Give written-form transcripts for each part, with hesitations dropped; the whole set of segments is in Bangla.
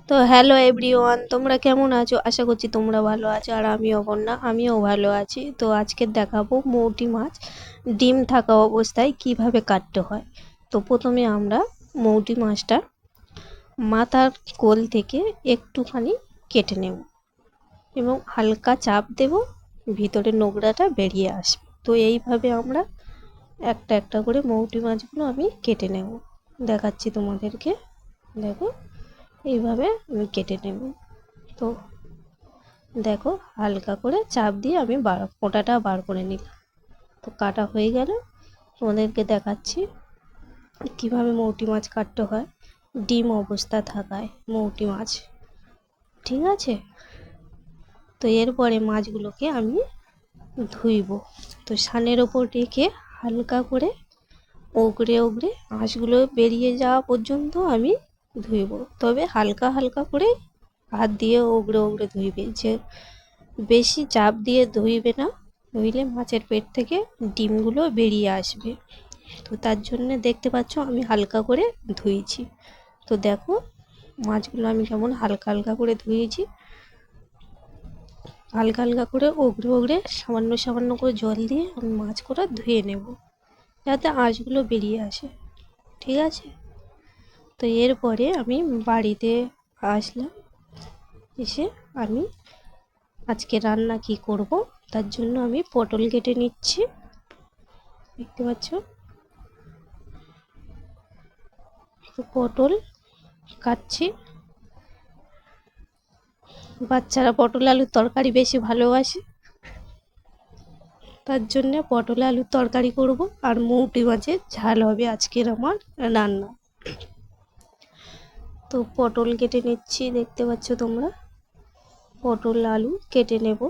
তো হ্যালো এভরিওয়ান, তোমরা কেমন আছো? আশা করছি তোমরা ভালো আছো, আর আমিও ভালো আছি। তো আজকে দেখাবো মৌটি মাছ ডিম থাকা অবস্থায় কিভাবে কাটতে হয়। তো প্রথমে আমরা মৌটি মাছটা মাথার কোল থেকে একটুখানি কেটে নেব এবং হালকা চাপ দেব, ভিতরে নোংরাটা বেরিয়ে আসবে। তো এইভাবে আমরা একটা একটা করে মৌটি মাছগুলো আমি কেটে নেব, দেখাচ্ছি তোমাদেরকে। দেখো, এইভাবে আমি কেটে নেব। তো দেখো, হালকা করে চাপ দিয়ে আমি ফোঁটাটা বার করে নিলাম। তো কাটা হয়ে গেল। তোমাদেরকে দেখাচ্ছি কিভাবে মৌটি মাছ কাটতে হয় ডিম অবস্থা থাকায় মৌটি মাছ, ঠিক আছে? তো এরপরে মাছগুলোকে আমি ধুইব। তো সানের ওপর রেখে হালকা করে ওগড়ে ওগড়ে আঁশগুলো বেরিয়ে যাওয়া পর্যন্ত আমি ধুইব। তবে হালকা হালকা করে হাত দিয়ে ওগড়ে ওগড়ে ধুইবে, যে বেশি চাপ দিয়ে ধুইবে না, ধুইলে মাছের পেট থেকে ডিমগুলো বেরিয়ে আসবে। তো তার জন্য দেখতে পাচ্ছ আমি হালকা করে ধুয়েছি। তো দেখো মাছগুলো আমি কেমন হালকা হালকা করে ধুয়েছি। হালকা হালকা করে ওগড়ে ওগড়ে সামান্য সামান্য করে জল দিয়ে আমি মাছ করে ধুয়ে নেব, যাতে আঁশগুলো বেরিয়ে আসে, ঠিক আছে? তো এরপরে আমি বাড়িতে আসলাম। এসে আমি আজকে রান্না কি করব তার জন্য আমি পটল কেটে নিচ্ছি, দেখতে পাচ্ছ। তো পটল কাটছি। বাচ্চারা পটল আলুর তরকারি বেশি ভালোবাসে, তার জন্য পটল আলুর তরকারি করব, আর মৌটি মাছের ঝাল হবে আজকের আমার রান্না। তো পটল কেটে নিচ্ছি, দেখতে পাচ্ছ তোমরা। পটল আলু কেটে নেব।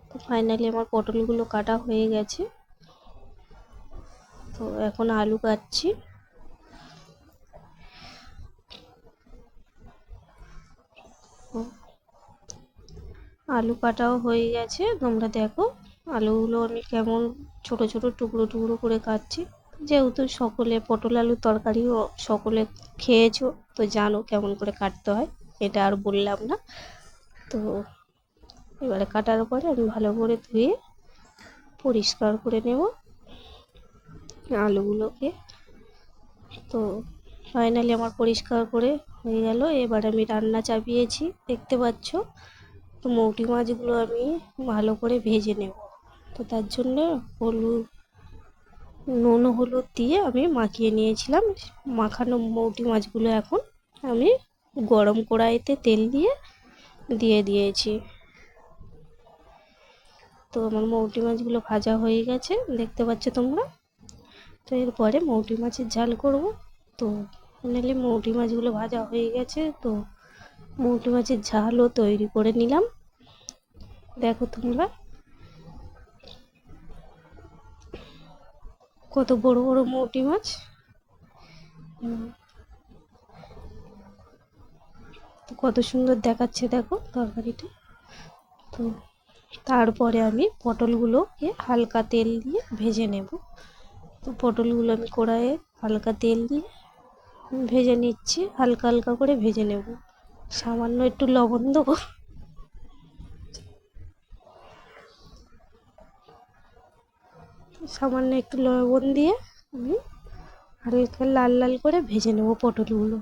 তো ফাইনালি আমার পটলগুলো কাটা হয়ে গেছে। তো এখন আলু কাটছি। আলু কাটাও হয়ে গেছে, তোমরা দেখো আলুগুলো আমি কেমন ছোট ছোট টুকরো টুকরো করে কাটছি। যেহেতু সকলে পটল আলুর তরকারিও সকলে খেয়েছো, তো জানো কেমন করে কাটতে হয়, এটা আর বললাম না। তো এবারে কাটার পরে আমি ভালো করে ধুয়ে পরিষ্কার করে নেব আলুগুলোকে। তো ফাইনালি আমার পরিষ্কার করে হয়ে গেল। এবার আমি রান্না চাপিয়েছি, দেখতে পাচ্ছ। তো মৌটি মাছগুলো আমি ভালো করে ভেজে নেব। তো তার জন্য নুন হলুদ দিয়ে আমি মাখিয়ে নিয়েছিলাম। মাখানো মৌটি মাছগুলো এখন আমি গরম কড়াইতে তেল দিয়ে দিয়েছি। তো আমার মৌটি মাছগুলো ভাজা হয়ে গেছে, দেখতে পাচ্ছ তোমরা। তো এরপরে মৌটি মাছের ঝাল করব। তো ফাইনালি মৌটি মাছগুলো ভাজা হয়ে গেছে। তো মৌটি মাছের ঝালও তৈরি করে নিলাম, দেখো তোমরা কত বড় বড় মৌটি মাছ। কত সুন্দর দেখাচ্ছে দেখো তরকারিটা। তো তারপরে আমি পটলগুলোকে হালকা তেল দিয়ে ভেজে নেব। তো পটলগুলো আমি কড়াইয়ে হালকা তেল দিয়ে ভেজে নিচ্ছি, হালকা হালকা করে ভেজে নেব। সামান্য একটু লবণ দেবো, সামান্য একটু লবণ দিয়ে আমি হালকা লাল লাল করে ভেজে নেব পটলগুলো।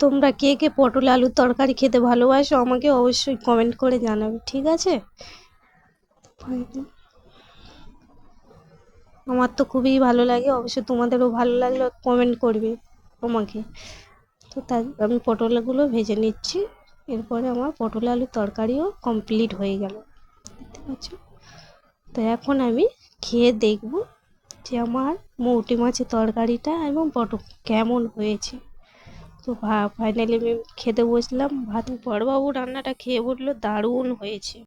তোমরা কে কে পটল আলুর তরকারি খেতে ভালোবাসো আমাকে অবশ্যই কমেন্ট করে জানাবে, ঠিক আছে? আমার তো খুবই ভালো লাগে, অবশ্যই তোমাদেরও ভালো লাগলে কমেন্ট করবে আমাকে। তো তাই আমি পটলগুলো ভেজে নিচ্ছি। এরপরে আমার পটল আলুর তরকারিও কমপ্লিট হয়ে গেল, দেখতে পাচ্ছ। তো এখন আমি খেয়ে দেখব যে আমার মৌটি মাছের তরকারিটা এবং পটল কেমন হয়েছে। তো ফাইনালি আমি খেতে বসলাম ভাত। বড়বাবু রান্নাটা খেয়ে বললো দারুণ হয়েছে।